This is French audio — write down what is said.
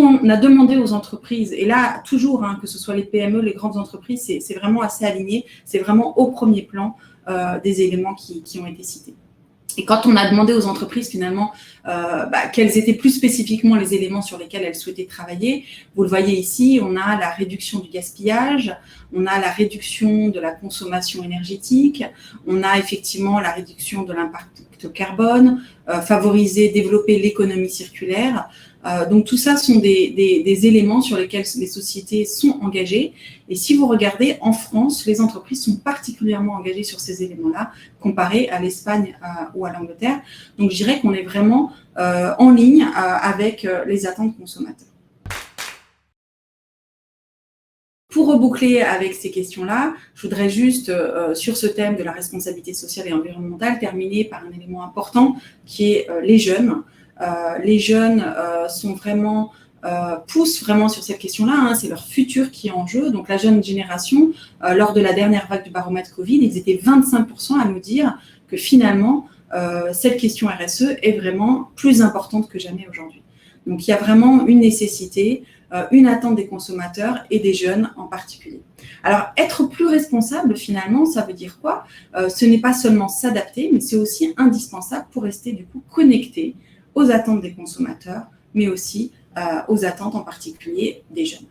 on a demandé aux entreprises, et là, toujours, que ce soit les PME, les grandes entreprises, c'est vraiment assez aligné, c'est vraiment au premier plan des éléments qui ont été cités. Et quand on a demandé aux entreprises finalement quels étaient plus spécifiquement les éléments sur lesquels elles souhaitaient travailler, vous le voyez ici, on a la réduction du gaspillage, on a la réduction de la consommation énergétique, on a effectivement la réduction de l'impact carbone, favoriser, développer l'économie circulaire. Donc tout ça sont des éléments sur lesquels les sociétés sont engagées. Et si vous regardez, en France, les entreprises sont particulièrement engagées sur ces éléments-là, comparé à l'Espagne ou à l'Angleterre. Donc je dirais qu'on est vraiment en ligne avec les attentes consommateurs. Pour reboucler avec ces questions-là, je voudrais juste, sur ce thème de la responsabilité sociale et environnementale, terminer par un élément important qui est les jeunes. Les jeunes poussent vraiment sur cette question-là, c'est leur futur qui est en jeu. Donc la jeune génération, lors de la dernière vague du baromètre Covid, ils étaient 25% à nous dire que finalement, cette question RSE est vraiment plus importante que jamais aujourd'hui. Donc il y a vraiment une nécessité, une attente des consommateurs et des jeunes en particulier. Alors, être plus responsable, finalement, ça veut dire quoi ? Ce n'est pas seulement s'adapter, mais c'est aussi indispensable pour rester du coup connecté aux attentes des consommateurs, mais aussi aux attentes en particulier des jeunes.